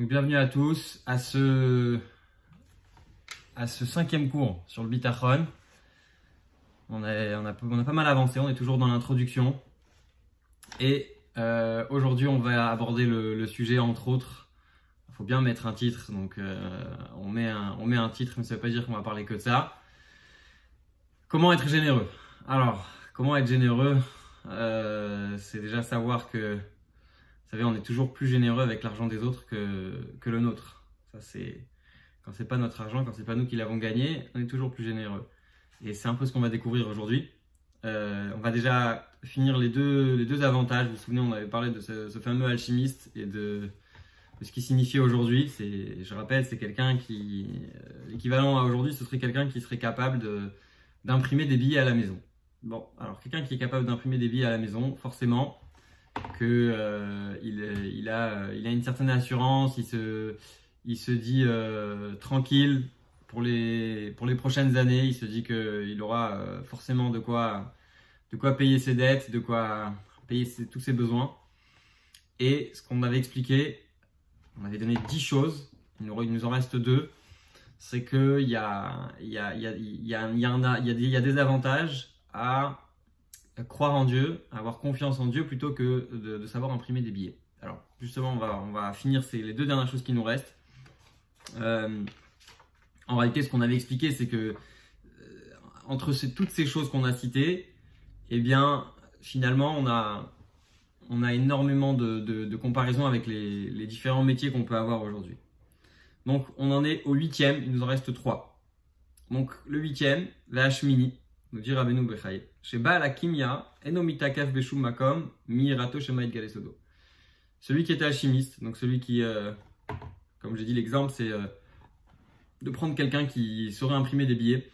Donc bienvenue à tous à ce 5e cours sur le Bitachon. On a pas mal avancé, on est toujours dans l'introduction. Et aujourd'hui on va aborder le sujet entre autres. Il faut bien mettre un titre, donc on met un titre, mais ça ne veut pas dire qu'on va parler que de ça. Comment être généreux? Alors, comment être généreux? C'est déjà savoir que, vous savez, on est toujours plus généreux avec l'argent des autres que le nôtre. Ça, c'est quand c'est pas notre argent, quand c'est pas nous qui l'avons gagné, on est toujours plus généreux. Et c'est un peu ce qu'on va découvrir aujourd'hui. On va déjà finir les deux avantages. Vous vous souvenez, on avait parlé de ce fameux alchimiste et de ce qui signifie aujourd'hui. Je rappelle, c'est quelqu'un qui, l'équivalent à aujourd'hui, ce serait quelqu'un qui serait capable d'imprimer des billets à la maison. Bon, alors quelqu'un qui est capable d'imprimer des billets à la maison, forcément, il a une certaine assurance, il se dit tranquille pour les prochaines années, il se dit qu'il aura forcément de quoi payer ses dettes, de quoi payer tous ses besoins. Et ce qu'on avait expliqué, on avait donné 10 choses, il nous en reste 2, c'est qu'il y a des avantages à croire en Dieu, à avoir confiance en Dieu plutôt que de savoir imprimer des billets. Alors justement, on va finir les 2 dernières choses qui nous restent. En réalité, ce qu'on avait expliqué, c'est que entre toutes ces choses qu'on a citées, eh bien, finalement, on a énormément de comparaisons avec les différents métiers qu'on peut avoir aujourd'hui. Donc, on en est au 8e, il nous en reste 3. Donc, le 8e, la Hashmini, nous dit Rabbeinu Bechaye. Sheba la kimia, enomitakaf beshum makom, mirato shemaït galesodo. Celui qui est alchimiste, donc celui qui, comme j'ai dit, l'exemple, c'est de prendre quelqu'un qui saurait imprimer des billets.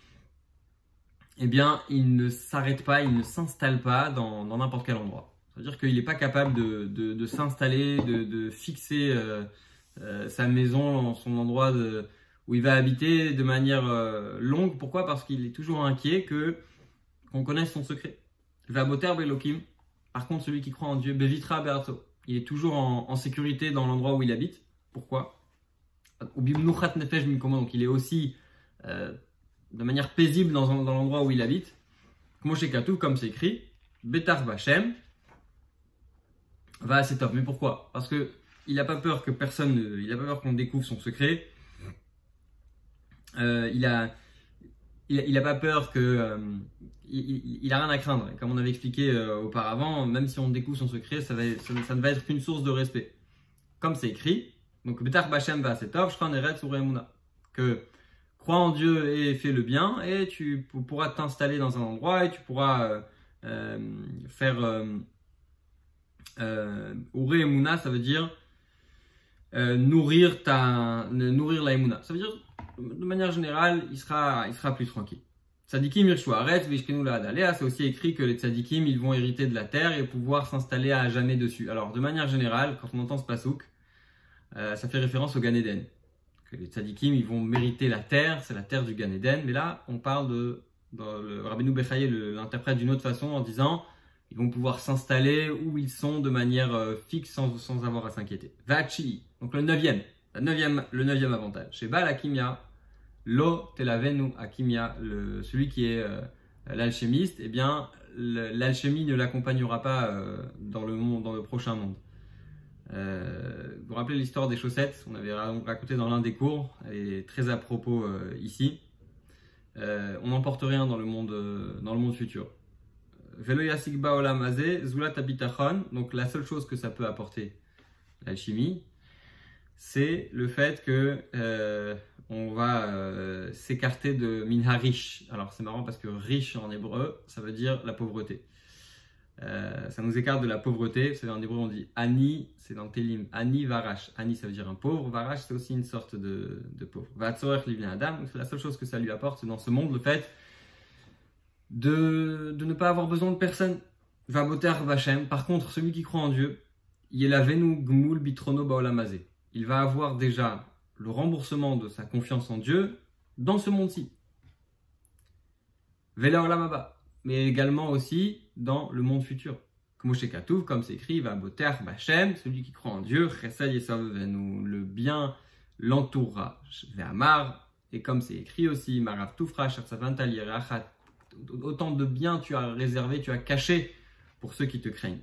Eh bien, il ne s'arrête pas, il ne s'installe pas dans n'importe quel endroit. C'est-à-dire qu'il n'est pas capable de s'installer, de fixer sa maison, son endroit où il va habiter de manière longue. Pourquoi? Parce qu'il est toujours inquiet qu'on connaisse son secret. Vaboter belokim. Par contre, celui qui croit en Dieu, bevitra be'arto. Il est toujours en sécurité dans l'endroit où il habite. Pourquoi? Donc il est aussi de manière paisible dans l'endroit où il habite. Comme c'est écrit, Betar Bachem va assez top. Mais pourquoi? Parce que il n'a pas peur qu'on découvre son secret. Il a pas peur il a rien à craindre. Comme on avait expliqué auparavant, même si on découvre son secret, ça ne va être qu'une source de respect. Comme c'est écrit, donc Betar Bachem va assez top, Shran Eretz Ure Emuna, que crois en Dieu et fais le bien, et tu pourras t'installer dans un endroit et tu pourras faire Ure Emuna, ça veut dire nourrir la Emuna. Ça veut dire, de manière générale, il sera plus tranquille. Tzadikim Irshu Haaretz Vishkenu La'ad Alea, c'est aussi écrit que les tzadikim, ils vont hériter de la terre et pouvoir s'installer à jamais dessus. Alors, de manière générale, quand on entend ce pasouk, ça fait référence au Gan Eden. Que les tzadikim, ils vont mériter la terre, c'est la terre du Gan Eden. Mais là, on parle le Rabbeinu Bechaye l'interprète d'une autre façon en disant ils vont pouvoir s'installer où ils sont de manière fixe sans avoir à s'inquiéter. Vachi, donc le 9e avantage. Chez Baal Akimia, Lo Telavenu Akimia, celui qui est l'alchimiste, eh bien, l'alchimie ne l'accompagnera pas dans le prochain monde. Vous vous rappelez l'histoire des chaussettes? On avait raconté dans l'un des cours, elle est très à propos ici. On n'emporte rien dans le monde futur. Velo yasigba olam hazeh zulat habitachon. Donc la seule chose que ça peut apporter, l'alchimie, c'est le fait que on va s'écarter de minha riche. Alors c'est marrant parce que riche en hébreu, ça veut dire la pauvreté. Ça nous écarte de la pauvreté. Vous savez, en hébreu on dit ani, c'est dans Télim, ani varash. Ani ça veut dire un pauvre, varash c'est aussi une sorte de pauvre. Vatsorech livnei adam, c'est la seule chose que ça lui apporte, c'est dans ce monde le fait de ne pas avoir besoin de personne. Vaboter vachem. Par contre, celui qui croit en Dieu, yelavenu gmul bitrono baolam hazeh. Il va avoir déjà le remboursement de sa confiance en Dieu dans ce monde-ci. Vela olam haba, mais également aussi dans le monde futur. Moshe Katouv, comme c'est écrit, va boter Bachem, celui qui croit en Dieu, Chesed Yesavenu, le bien l'entourera, Ve'amar, et comme c'est écrit aussi, Marav Toufra, Shatsavantal Yerachat, autant de bien tu as réservé, tu as caché pour ceux qui te craignent.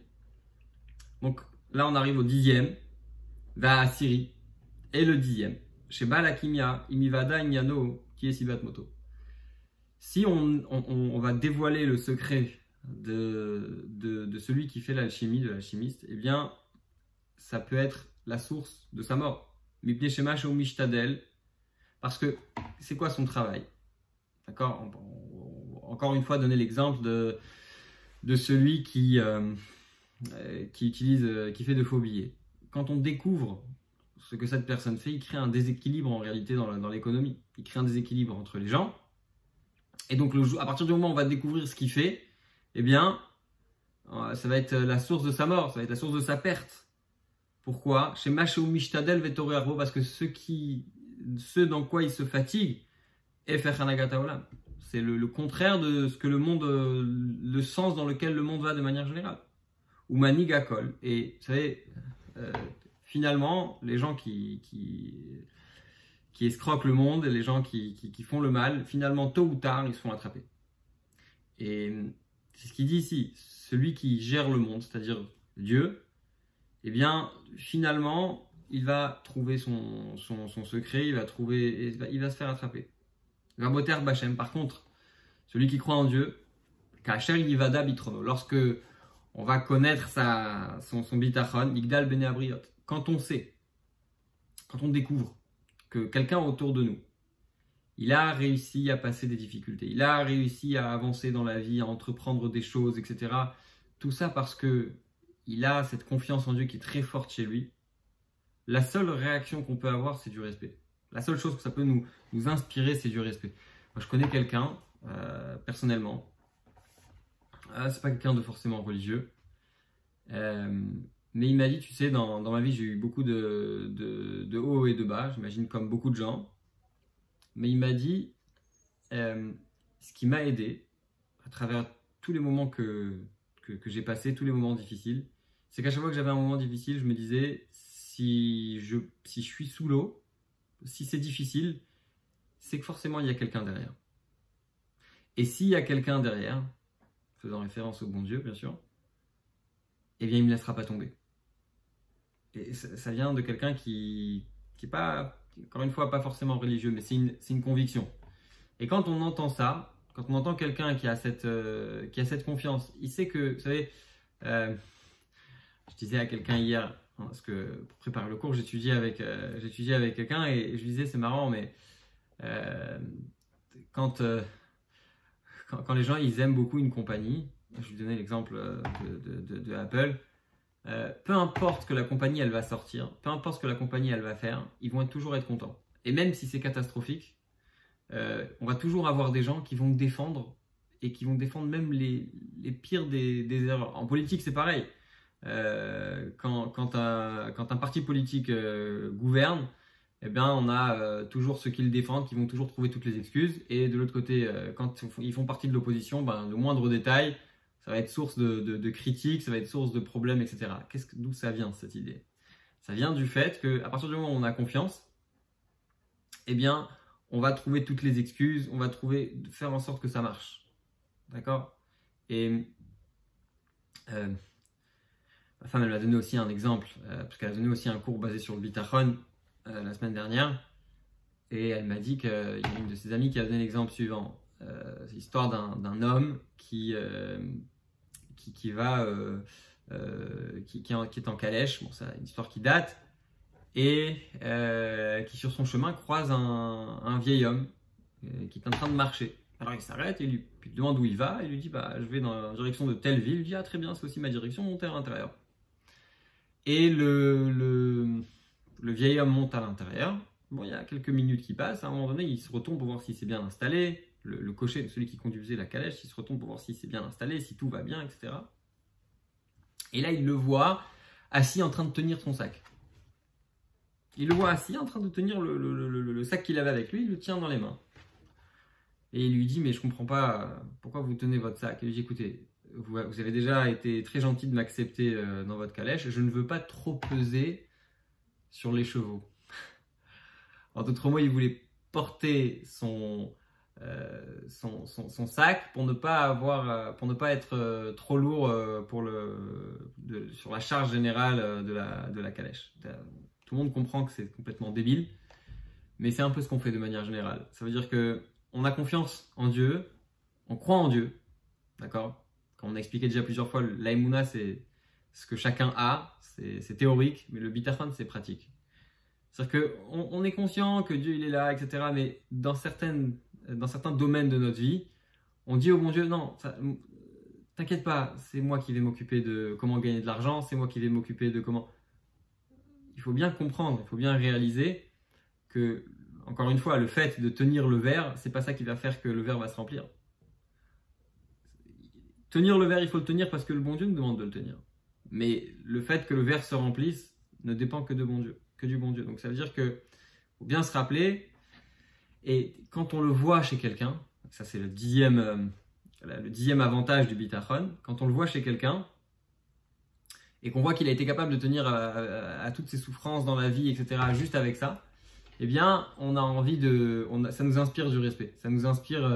Donc là on arrive au 10e, va à Syrie, et le 10e, chez Balakimia, Imivada Imyano, qui est Sibat Moto. Si on va dévoiler le secret de celui qui fait l'alchimie, de l'alchimiste, eh bien, ça peut être la source de sa mort. Mipnei Shemash ou Mishtadel, parce que c'est quoi son travail? D'accord? Encore une fois, donner l'exemple de celui qui fait de faux billets. Quand on découvre ce que cette personne fait, il crée un déséquilibre en réalité dans l'économie. Il crée un déséquilibre entre les gens. Et donc, à partir du moment où on va découvrir ce qu'il fait, eh bien, ça va être la source de sa mort, ça va être la source de sa perte. Pourquoi? Chez Mashou Mishtadel Vetore Arbo, parce que ce dans quoi il se fatigue, est Fechanagata Olam. C'est le contraire de ce que le monde, le sens dans lequel le monde va de manière générale. Ou Manigakol. Et vous savez, finalement, les gens qui escroquent le monde, les gens qui font le mal, finalement, tôt ou tard, ils se font attraper. Et c'est ce qu'il dit ici. Celui qui gère le monde, c'est-à-dire Dieu, eh bien, finalement, il va trouver son secret, il va se faire attraper. Raboter Bachem, par contre, celui qui croit en Dieu, Kacher Yivada Bitrono, lorsque on va connaître son bitachon, Igdal Bene Abriot, quand on sait, quand on découvre que quelqu'un autour de nous, il a réussi à passer des difficultés, il a réussi à avancer dans la vie, à entreprendre des choses, etc. Tout ça parce que il a cette confiance en Dieu qui est très forte chez lui. La seule réaction qu'on peut avoir, c'est du respect. La seule chose que ça peut nous inspirer, c'est du respect. Moi, je connais quelqu'un, personnellement, c'est pas quelqu'un de forcément religieux, mais il m'a dit, tu sais, dans ma vie, j'ai eu beaucoup de hauts et de bas, j'imagine comme beaucoup de gens. Mais il m'a dit, ce qui m'a aidé à travers tous les moments que j'ai passés, tous les moments difficiles, c'est qu'à chaque fois que j'avais un moment difficile, je me disais, si je suis sous l'eau, si c'est difficile, c'est que forcément il y a quelqu'un derrière. Et s'il y a quelqu'un derrière, faisant référence au bon Dieu, bien sûr, eh bien il ne me laissera pas tomber. Et ça vient de quelqu'un qui n'est pas, encore une fois, pas forcément religieux, mais c'est une conviction. Et quand on entend ça, quand on entend quelqu'un qui a cette confiance, il sait que, vous savez, je disais à quelqu'un hier, parce que pour préparer le cours, j'étudiais avec quelqu'un et je lui disais, c'est marrant, mais quand les gens ils aiment beaucoup une compagnie, je lui donnais l'exemple de Apple, peu importe que la compagnie elle va sortir, peu importe ce que la compagnie elle va faire, ils vont toujours être contents. Et même si c'est catastrophique, on va toujours avoir des gens qui vont défendre et qui vont défendre même les pires des erreurs. En politique, c'est pareil. Quand un parti politique gouverne, eh bien, on a toujours ceux qui le défendent, qui vont toujours trouver toutes les excuses. Et de l'autre côté, quand ils font partie de l'opposition, ben, le moindre détail, ça va être source de critiques, ça va être source de problèmes, etc. D'où ça vient, cette idée? Ça vient du fait qu'à partir du moment où on a confiance, eh bien, on va trouver toutes les excuses, on va faire en sorte que ça marche. D'accord? Et ma femme, elle m'a donné aussi un exemple, parce qu'elle a donné aussi un cours basé sur le bitachon la semaine dernière. Et elle m'a dit qu'il y a une de ses amies qui a donné l'exemple suivant. C'est l'histoire d'un homme qui est en calèche. Bon, c'est une histoire qui date. Et qui, sur son chemin, croise un vieil homme qui est en train de marcher. Alors il s'arrête et lui demande où il va. Il lui dit je vais dans la direction de telle ville. Il dit très bien, c'est aussi ma direction, montez à l'intérieur. Et le vieil homme monte à l'intérieur. Bon, il y a quelques minutes qui passent. À un moment donné, il se retourne pour voir si c'est bien installé. Le cocher, celui qui conduisait la calèche, il se retourne pour voir si c'est bien installé, si tout va bien, etc. Et là, il le voit assis en train de tenir son sac. Il le voit assis en train de tenir le sac qu'il avait avec lui. Il le tient dans les mains. Et il lui dit, mais je comprends pas pourquoi vous tenez votre sac. Et il lui dit, écoutez, vous avez déjà été très gentil de m'accepter dans votre calèche. Je ne veux pas trop peser sur les chevaux. En d'autres mots, il voulait porter son sac pour ne pas être trop lourd sur la charge générale de la calèche. Tout le monde comprend que c'est complètement débile, mais c'est un peu ce qu'on fait de manière générale. Ça veut dire que on a confiance en Dieu, on croit en Dieu, d'accord? Comme on a expliqué déjà plusieurs fois, l'aïmouna c'est ce que chacun a, c'est théorique, mais le bitachon c'est pratique. C'est-à-dire qu'on est conscient que Dieu il est là, etc. Mais dans certains domaines de notre vie, on dit au bon Dieu, non, t'inquiète pas, c'est moi qui vais m'occuper de comment gagner de l'argent, c'est moi qui vais m'occuper de comment... Il faut bien comprendre, il faut bien réaliser que, encore une fois, le fait de tenir le verre, c'est pas ça qui va faire que le verre va se remplir. Tenir le verre, il faut le tenir parce que le bon Dieu nous demande de le tenir. Mais le fait que le verre se remplisse ne dépend que du bon Dieu. Donc ça veut dire que faut bien se rappeler, et quand on le voit chez quelqu'un, ça c'est le dixième avantage du bitachon, quand on le voit chez quelqu'un, et qu'on voit qu'il a été capable de tenir à toutes ses souffrances dans la vie, etc., juste avec ça, eh bien, on a envie ça nous inspire du respect. Ça nous inspire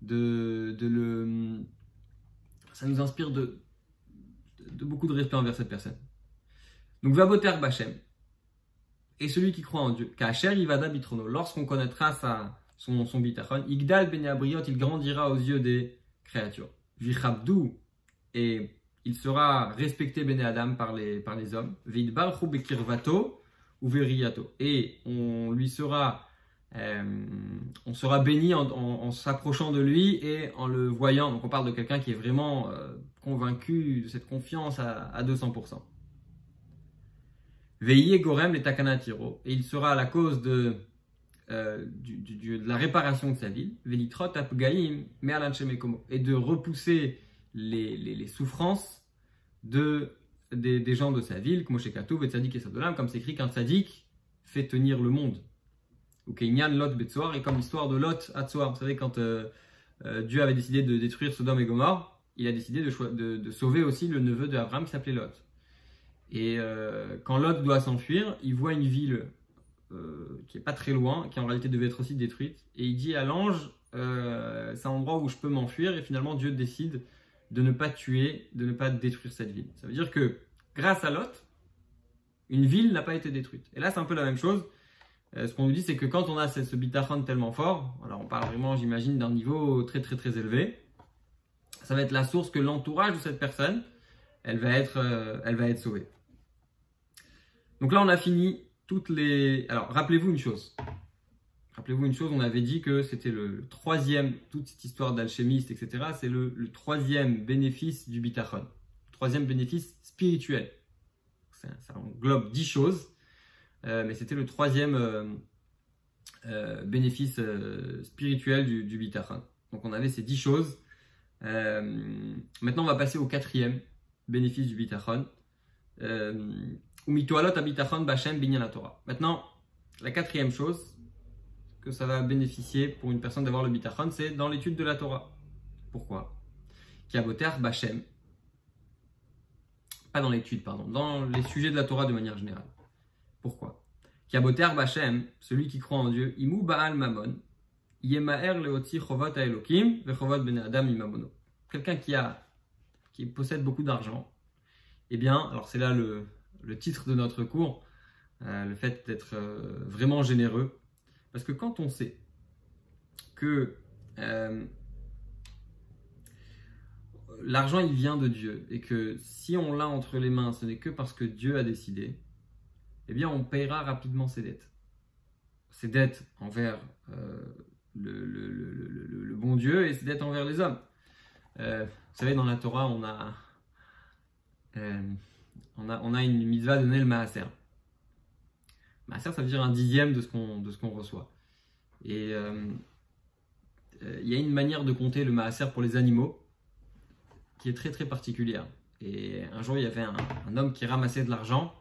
de beaucoup de respect envers cette personne. Donc, Vaboter Bachem, et celui qui croit en Dieu, Kacher Ivada Bitrono, lorsqu'on connaîtra son bitachon, Igdal Bene Abriot, il grandira aux yeux des créatures. Vichabdou, et il sera respecté Bene Adam par les hommes. Vidbalchu Bekirvato ou Veriato. Et on sera béni en s'approchant de lui et en le voyant. Donc on parle de quelqu'un qui est vraiment convaincu de cette confiance à 200%. Veillez Gorem les Takanatiro. Et il sera à la cause de la réparation de sa ville. Velitrot Apgaim Merlan Shemekomo. Et de repousser les souffrances des gens de sa ville, comme chez Katou, Betzadik et Sadolam, comme c'est écrit qu'un tzaddik fait tenir le monde. Ou Keïnyan Lot Betsoar, et comme l'histoire de Lot à Tsoar. Vous savez, quand Dieu avait décidé de détruire Sodome et Gomorrhe, il a décidé de sauver aussi le neveu d'Abraham qui s'appelait Lot. Et quand Lot doit s'enfuir, il voit une ville qui est pas très loin, qui en réalité devait être aussi détruite, et il dit à l'ange, c'est un endroit où je peux m'enfuir, et finalement Dieu décide de ne pas tuer, de ne pas détruire cette ville. Ça veut dire que grâce à Lot, une ville n'a pas été détruite. Et là, c'est un peu la même chose. Ce qu'on nous dit, c'est que quand on a ce bitachon tellement fort, alors on parle vraiment, j'imagine, d'un niveau très très très élevé, ça va être la source que l'entourage de cette personne, elle va être sauvée. Donc là, on a fini toutes les... Alors, rappelez-vous une chose, on avait dit que c'était le troisième, toute cette histoire d'alchimiste, etc., c'est le troisième bénéfice du bitachon, le troisième bénéfice spirituel. Ça englobe 10 choses, mais c'était le troisième bénéfice spirituel du bitachon. Donc on avait ces 10 choses. Maintenant, on va passer au quatrième bénéfice du bitachon. Umitoalot habitachon bachem binyan la Torah. Maintenant, la quatrième chose que ça va bénéficier pour une personne d'avoir le bitachon, c'est dans l'étude de la Torah. Pourquoi? Kiaboter bachem. Pas dans l'étude, pardon. Dans les sujets de la Torah de manière générale. Pourquoi? Kiaboter bachem, celui qui croit en Dieu, imu baal mamon, yemaer leoti chovot haelokim vechovot bene adam imamono. Quelqu'un qui possède beaucoup d'argent, eh bien, alors c'est là le titre de notre cours, le fait d'être vraiment généreux. Parce que quand on sait que l'argent il vient de Dieu et que si on l'a entre les mains, ce n'est que parce que Dieu a décidé, eh bien on paiera rapidement ses dettes. Ses dettes envers le bon Dieu et ses dettes envers les hommes. Vous savez, dans la Torah, on a une mitzvah de donner le maaser. Maaser, ça veut dire un dixième de ce qu'on reçoit. Et il y a une manière de compter le maaser pour les animaux qui est très très particulière. Et un jour, il y avait un homme qui ramassait de l'argent,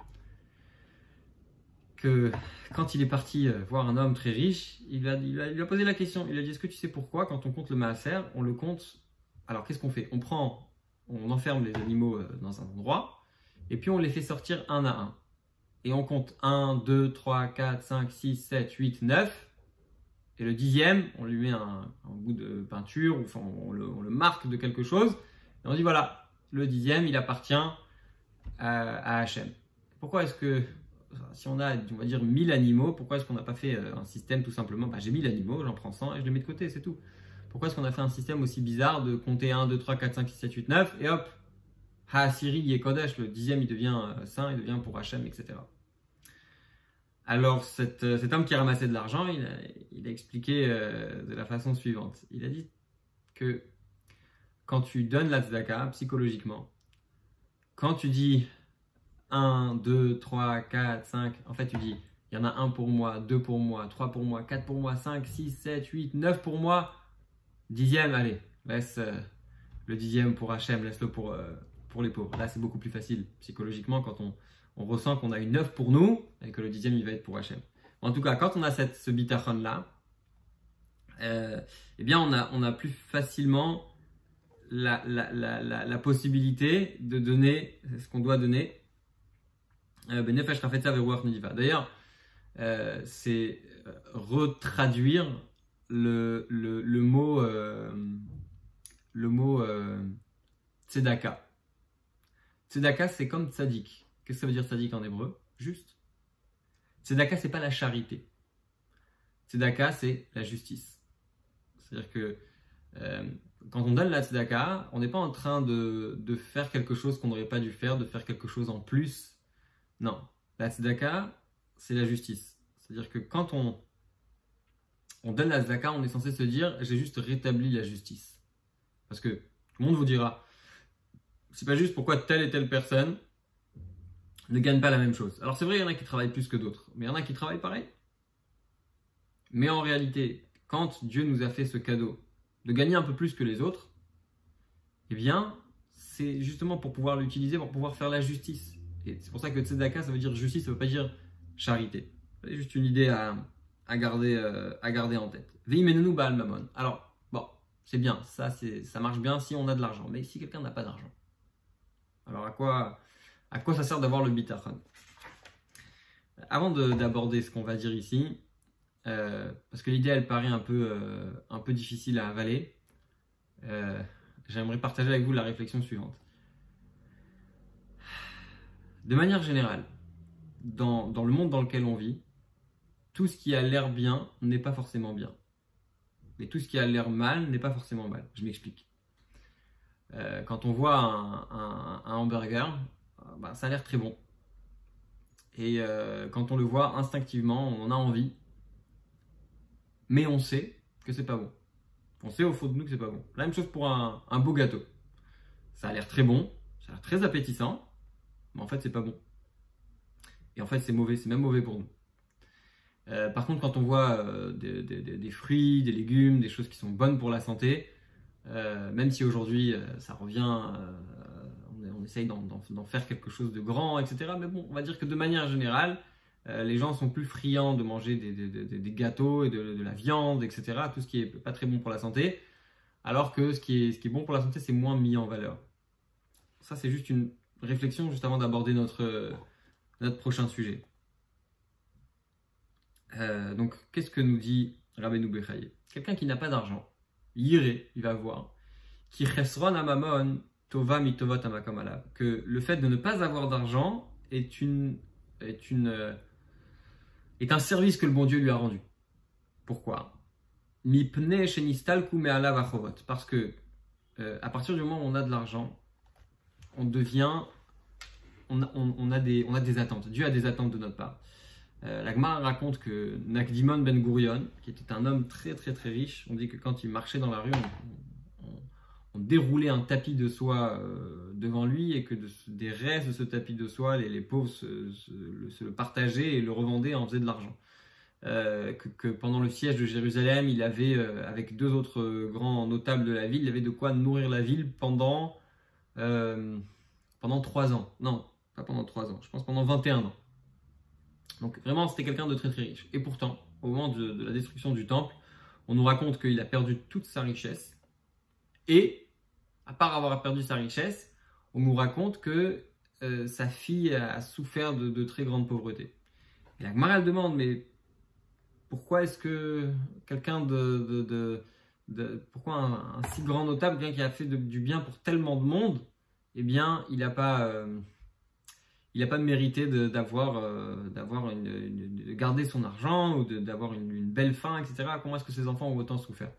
que quand il est parti voir un homme très riche, il lui a posé la question. Il lui a dit, est-ce que tu sais pourquoi, quand on compte le maaser, on le compte... Alors, qu'est-ce qu'on fait? On prend on enferme les animaux dans un endroit, et puis on les fait sortir un à un. Et on compte 1, 2, 3, 4, 5, 6, 7, 8, 9. Et le 10e, on lui met un bout de peinture, ou enfin on le marque de quelque chose. Et on dit voilà, le 10e, il appartient à Hachem. Pourquoi est-ce que, si on a, on va dire, 1000 animaux, pourquoi est-ce qu'on n'a pas fait un système tout simplement, j'ai 1000 animaux, j'en prends 100 et je les mets de côté, c'est tout. Pourquoi est-ce qu'on a fait un système aussi bizarre de compter 1, 2, 3, 4, 5, 6, 7, 8, 9 et hop, Ha-Siri, Yekodesh, le 10e il devient saint, il devient pour Hachem, etc. Alors cet homme qui a ramassé de l'argent, il a expliqué de la façon suivante. Il a dit que quand tu donnes la tzedaka, psychologiquement, quand tu dis 1, 2, 3, 4, 5, en fait tu dis il y en a 1 pour moi, 2 pour moi, 3 pour moi, 4 pour moi, 5, 6, 7, 8, 9 pour moi, 10e, allez, laisse le 10e pour Hachem, laisse-le pour les pauvres. Là c'est beaucoup plus facile psychologiquement quand on ressent qu'on a une 9 pour nous et que le 10e il va être pour Hachem. En tout cas, quand on a ce bitachon là, eh bien on a plus facilement la possibilité de donner ce qu'on doit donner. Benefesh Rafetza Veruach Nediva. D'ailleurs, c'est retraduire le mot tzedaka. Tzedaka, c'est comme tzadik. Qu'est-ce que ça veut dire tzadik en hébreu? Juste. Tzedaka, c'est pas la charité. Tzedaka, c'est la justice. C'est-à-dire que quand on donne la tzedaka, on n'est pas en train de faire quelque chose qu'on n'aurait pas dû faire, de faire quelque chose en plus. Non. La tzedaka, c'est la justice. C'est-à-dire que quand on donne la tzedaka, on est censé se dire j'ai juste rétabli la justice. Parce que tout le monde vous dira c'est pas juste pourquoi telle et telle personne ne gagne pas la même chose. Alors c'est vrai, il y en a qui travaillent plus que d'autres, mais il y en a qui travaillent pareil. Mais en réalité, quand Dieu nous a fait ce cadeau de gagner un peu plus que les autres, eh bien, c'est justement pour pouvoir l'utiliser, pour pouvoir faire la justice. Et c'est pour ça que tzedaka, ça veut dire justice, ça ne veut pas dire charité. C'est juste une idée à garder en tête. Veimenenu ba'al mamon. Alors, bon, c'est bien, ça marche bien si on a de l'argent. Mais si quelqu'un n'a pas d'argent, alors à quoi ça sert d'avoir le bitachon? Avant d'aborder ce qu'on va dire ici, parce que l'idée elle paraît un peu difficile à avaler, j'aimerais partager avec vous la réflexion suivante. De manière générale, dans le monde dans lequel on vit, tout ce qui a l'air bien n'est pas forcément bien. Mais tout ce qui a l'air mal n'est pas forcément mal. Je m'explique. Quand on voit un hamburger, ça a l'air très bon. Et quand on le voit instinctivement, on en a envie. Mais on sait que c'est pas bon. On sait au fond de nous que c'est pas bon. La même chose pour un beau gâteau. Ça a l'air très bon, ça a l'air très appétissant, mais en fait c'est pas bon. Et en fait c'est mauvais, c'est même mauvais pour nous. Par contre quand on voit des fruits, des légumes, des choses qui sont bonnes pour la santé, même si aujourd'hui ça revient, on essaye d'en faire quelque chose de grand, etc. Mais bon, on va dire que de manière générale, les gens sont plus friands de manger des gâteaux et de la viande, etc. Tout ce qui est pas très bon pour la santé, alors que ce qui est bon pour la santé, c'est moins mis en valeur. Ça, c'est juste une réflexion juste avant d'aborder notre prochain sujet. Donc, qu'est-ce que nous dit Rabbeinu Bechaye? Quelqu'un qui n'a pas d'argent, il va voir, qui chesron amamon tova mitovot amakom alav, que le fait de ne pas avoir d'argent est un service que le bon Dieu lui a rendu. Pourquoi? Mipne shenistalku me'alav achovot. Parce que à partir du moment où on a de l'argent, on a des attentes. Dieu a des attentes de notre part. La Gemara raconte que Nakdimon Ben Gurion, qui était un homme très très très riche, on dit que quand il marchait dans la rue, on déroulait un tapis de soie devant lui et que des restes de ce tapis de soie, les pauvres se le partageaient et le revendaient et en faisaient de l'argent. Que pendant le siège de Jérusalem, il avait, avec deux autres grands notables de la ville, il avait de quoi nourrir la ville pendant 3 ans. Non, pas pendant 3 ans, je pense pendant 21 ans. Donc vraiment, c'était quelqu'un de très très riche. Et pourtant, au moment de la destruction du temple, on nous raconte qu'il a perdu toute sa richesse et à part avoir perdu sa richesse, on nous raconte que sa fille a souffert de très grande pauvreté. Et la Gemara elle demande, mais pourquoi est-ce que quelqu'un pourquoi un si grand notable, quelqu'un qui a fait du bien pour tellement de monde, eh bien, il n'a pas mérité de garder son argent ou d'avoir une belle fin, etc. Comment est-ce que ses enfants ont autant souffert?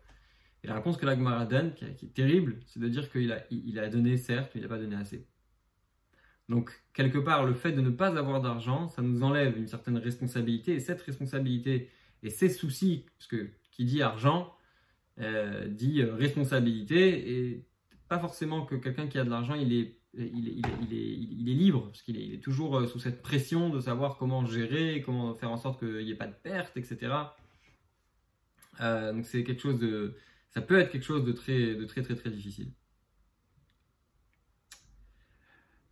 Et la réponse que la Gemara donne, qui est terrible, c'est de dire qu'il a donné, certes, mais il n'a pas donné assez. Donc, quelque part, le fait de ne pas avoir d'argent, ça nous enlève une certaine responsabilité. Et cette responsabilité et ces soucis, parce que qui dit argent, dit responsabilité. Et pas forcément que quelqu'un qui a de l'argent, il est libre, parce qu'il est toujours sous cette pression de savoir comment gérer, comment faire en sorte qu'il n'y ait pas de perte, etc. Donc, c'est quelque chose ça peut être quelque chose de très difficile.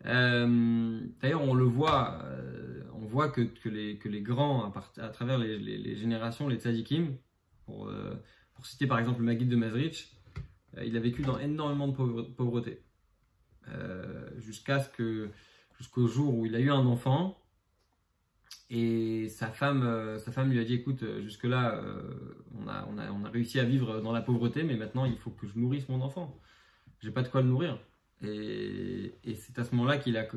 D'ailleurs, on voit que les grands, à travers les générations, les tzadikim, pour citer par exemple le Maguide de Mezrich, il a vécu dans énormément de pauvreté. Jusqu'au jour où il a eu un enfant, et sa femme lui a dit, écoute, jusque-là, on a réussi à vivre dans la pauvreté, mais maintenant il faut que je nourrisse mon enfant. J'ai pas de quoi le nourrir. Et c'est à ce moment-là qu'il est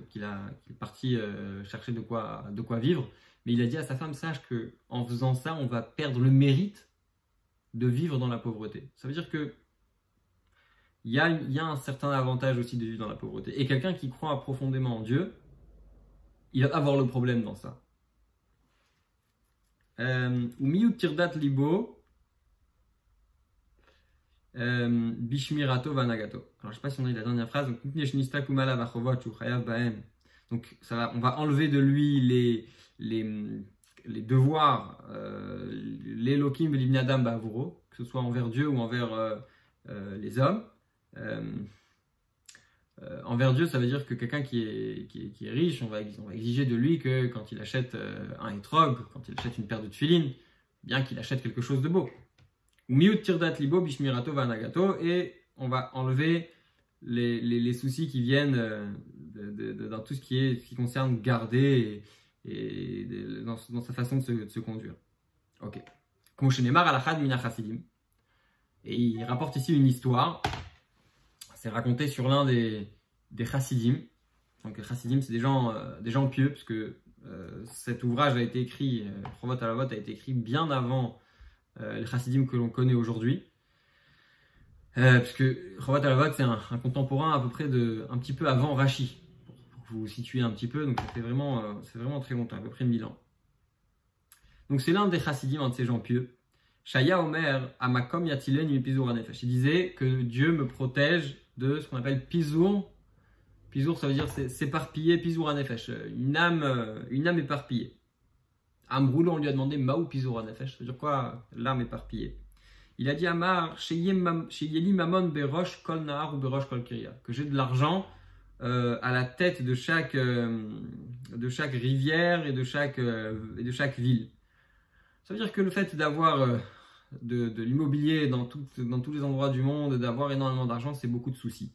parti chercher de quoi vivre. Mais il a dit à sa femme, sache qu'en faisant ça, on va perdre le mérite de vivre dans la pauvreté. Ça veut dire que il y a un certain avantage aussi de vivre dans la pauvreté. Et quelqu'un qui croit profondément en Dieu, il va avoir le problème dans ça. Ou miut tirdat libo bishmirato vanagato. Alors je sais pas si on a eu la dernière phrase. Donc on va enlever de lui les devoirs, l'Elokim v'libnei adam ba'avuro, que ce soit envers Dieu ou envers les hommes. Envers Dieu, ça veut dire que quelqu'un qui est riche, on va exiger de lui que quand il achète un etrog, quand il achète une paire de tefilin, bien qu'il achète quelque chose de beau. Ou miut tirdat libo bishmirato vanagato, et on va enlever les soucis qui viennent dans tout ce qui concerne garder et dans sa façon de se conduire. Ok. Et il rapporte ici une histoire. C'est raconté sur l'un des chassidim. Donc les chassidim, c'est des gens pieux, parce que cet ouvrage a été écrit, Chovot Halavot a été écrit bien avant les chassidim que l'on connaît aujourd'hui. Puisque Chovot Halavot, c'est un contemporain à peu près un petit peu avant Rashi, pour que vous vous situiez un petit peu. Donc c'est vraiment très longtemps, à peu près 1000 ans. Donc c'est l'un des chassidim, un de ces gens pieux. Shaya Omer Amakom Yatilen Pizur Anefesh. Il disait que Dieu me protège de ce qu'on appelle Pizur. Pizur, ça veut dire s'éparpiller, Pizur Anefesh, une âme éparpillée. Amroulon, on lui a demandé Maou Pizur Anefesh, ça veut dire quoi l'âme éparpillée? Il a dit Amar Sheyeli Mamon Berosh Kol Nahar ou Berosh Kol Kiria, que j'ai de l'argent à la tête de chaque rivière et de chaque ville. Ça veut dire que le fait d'avoir de l'immobilier dans tous les endroits du monde, d'avoir énormément d'argent, c'est beaucoup de soucis.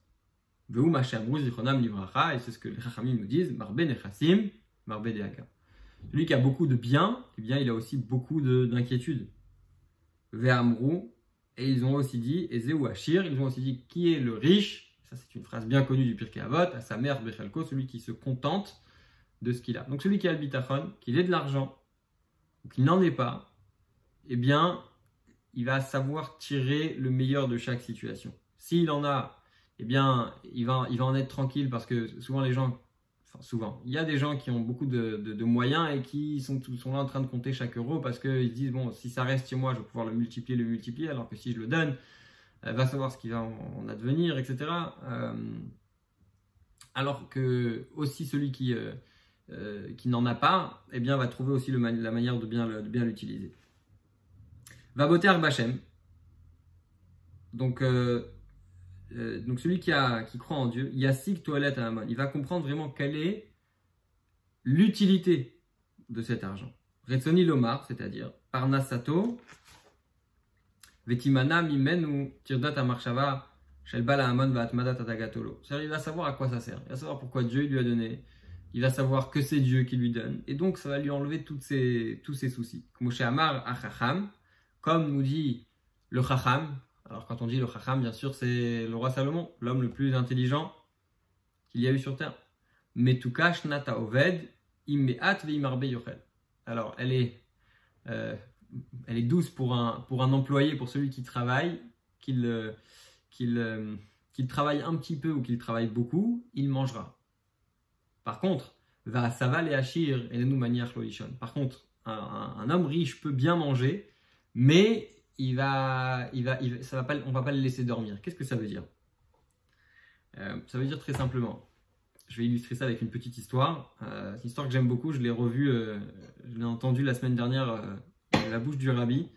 Et c'est ce que les Chachamim nous disent, Marbe Nechassim, Marbe Deaka. Celui qui a beaucoup de biens, eh bien, il a aussi beaucoup d'inquiétudes. Ve'amrou, et ils ont aussi dit, et Zeu Achir, ils ont aussi dit, qui est le riche? Ça, c'est une phrase bien connue du Pirkei Avot, à sa mère Bechalko, celui qui se contente de ce qu'il a. Donc celui qui a le bitachon, qu'il ait de l'argent, ou qu'il n'en ait pas, eh bien, il va savoir tirer le meilleur de chaque situation. S'il en a, eh bien, il va en être tranquille, parce que souvent, il y a des gens qui ont beaucoup de moyens et qui sont là en train de compter chaque euro, parce qu'ils se disent, bon, si ça reste chez moi, je vais pouvoir le multiplier, alors que si je le donne, elle va savoir ce qui va en advenir, etc. Alors que aussi celui qui n'en a pas, eh bien, va trouver aussi la manière de bien l'utiliser. Va botter Arbachem. Donc celui qui croit en Dieu, Yassik Toilette à Amon, il va comprendre vraiment quelle est l'utilité de cet argent. Retsoni Lomar, c'est-à-dire Parnasato, Vetimana Mimenu Tirdat Amarshava Shel Bala Hamon va Atmadat Atagatolo. C'est-à-dire, il va savoir à quoi ça sert. Il va savoir pourquoi Dieu lui a donné. Il va savoir que c'est Dieu qui lui donne. Et donc, ça va lui enlever tous ses soucis. Moshe Amar Achacham, comme nous dit le Chacham. Alors, quand on dit le Chacham, bien sûr, c'est le roi Salomon, l'homme le plus intelligent qu'il y a eu sur terre. Metuka Shnata Oved, Immeat Veimarbe Yochel. Alors, elle est douce pour un employé, pour celui qui travaille, qu'il travaille un petit peu ou qu'il travaille beaucoup, il mangera. Par contre, ça va les hachir et nous manière lolishon. Par contre, un homme riche peut bien manger, mais on va pas le laisser dormir. Qu'est-ce que ça veut dire? Ça veut dire très simplement. Je vais illustrer ça avec une petite histoire. C'est une histoire que j'aime beaucoup. Je l'ai revue, je l'ai entendue la semaine dernière de la bouche du rabbi.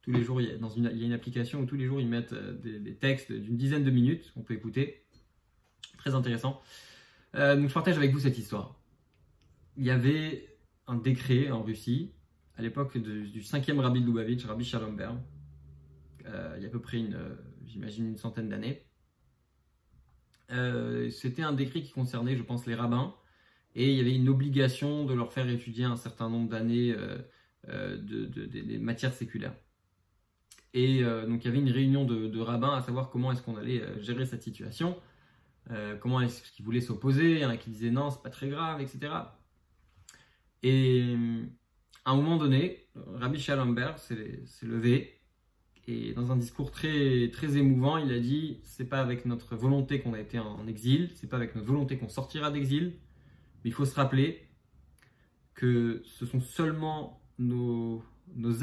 Tous les jours, il y a une application où tous les jours ils mettent des textes d'une dizaine de minutes. On peut écouter. Très intéressant. Donc je partage avec vous cette histoire. Il y avait un décret en Russie à l'époque du 5e rabbi de Lubavitch, Rabbi Shalom Ber, il y a à peu près j'imagine une centaine d'années. C'était un décret qui concernait, je pense, les rabbins, et il y avait une obligation de leur faire étudier un certain nombre d'années des matières séculaires. Et donc il y avait une réunion de rabbins à savoir comment est-ce qu'on allait gérer cette situation. Comment est-ce qu'ils voulaient s'opposer, il y en a qui disaient non, c'est pas très grave, etc. Et à un moment donné, Rabbi Shalom Ber s'est levé et dans un discours très, très émouvant, il a dit c'est pas avec notre volonté qu'on a été en exil, c'est pas avec notre volonté qu'on sortira d'exil, mais il faut se rappeler que ce sont seulement nos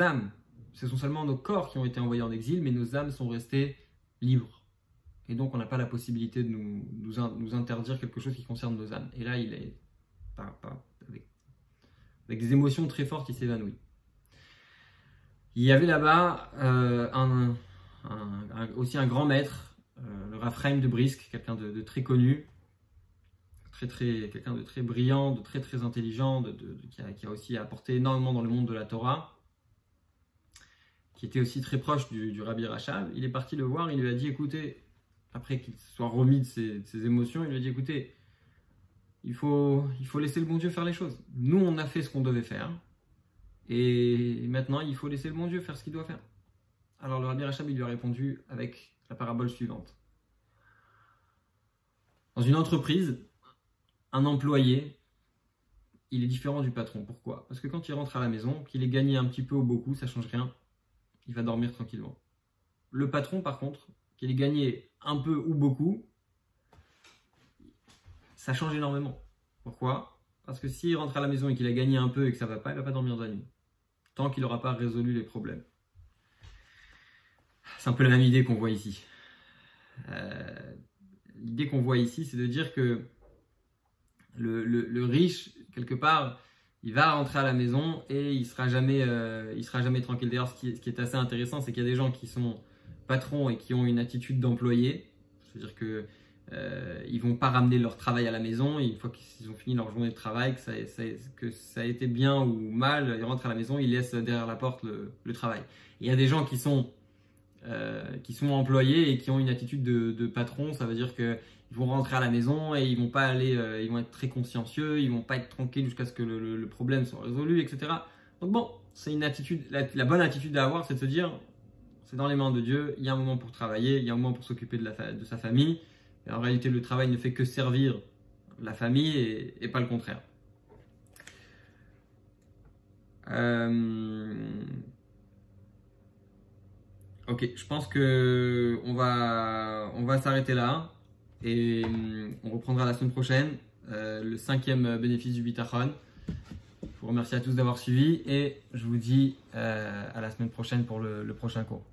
âmes, ce sont seulement nos corps qui ont été envoyés en exil, mais nos âmes sont restées libres. Et donc, on n'a pas la possibilité de nous interdire quelque chose qui concerne nos âmes. Et là, il est avec des émotions très fortes, il s'évanouit. Il y avait là-bas aussi un grand maître, le Rav Chaim de Brisk, quelqu'un de très connu, quelqu'un de très brillant, de très très intelligent, qui a aussi apporté énormément dans le monde de la Torah, qui était aussi très proche du Rabbi Rachab. Il est parti le voir, il lui a dit écoutez, après qu'il soit remis de ses émotions, il lui a dit écoutez, il faut laisser le bon Dieu faire les choses. Nous, on a fait ce qu'on devait faire. Et maintenant, il faut laisser le bon Dieu faire ce qu'il doit faire. Alors le Rabbi Rachab, il lui a répondu avec la parabole suivante. Dans une entreprise, un employé, il est différent du patron. Pourquoi? Parce que quand il rentre à la maison, qu'il ait gagné un petit peu ou beaucoup, ça ne change rien. Il va dormir tranquillement. Le patron, par contre, qu'il ait gagné un peu ou beaucoup, ça change énormément. Pourquoi? Parce que s'il rentre à la maison et qu'il a gagné un peu et que ça ne va pas, il ne va pas dormir de la nuit. Tant qu'il n'aura pas résolu les problèmes. C'est un peu la même idée qu'on voit ici. L'idée qu'on voit ici, c'est de dire que le riche, quelque part, il va rentrer à la maison et il sera jamais tranquille. D'ailleurs, ce qui est assez intéressant, c'est qu'il y a des gens qui sont patrons et qui ont une attitude d'employé. C'est-à-dire que ils vont pas ramener leur travail à la maison, et une fois qu'ils ont fini leur journée de travail, que ça a été bien ou mal, ils rentrent à la maison, ils laissent derrière la porte le travail. Il y a des gens qui sont employés et qui ont une attitude de patron. Ça veut dire qu'ils vont rentrer à la maison et ils vont pas aller, ils vont être très consciencieux, ils vont pas être tranquilles jusqu'à ce que le problème soit résolu, etc. Donc bon, c'est une attitude, la bonne attitude à avoir, c'est de se dire c'est dans les mains de Dieu, il y a un moment pour travailler, il y a un moment pour s'occuper de sa famille. Et en réalité, le travail ne fait que servir la famille et pas le contraire. Ok, je pense que on va s'arrêter là et on reprendra la semaine prochaine le 5e bénéfice du Bitachon. Je vous remercie à tous d'avoir suivi et je vous dis à la semaine prochaine pour le prochain cours.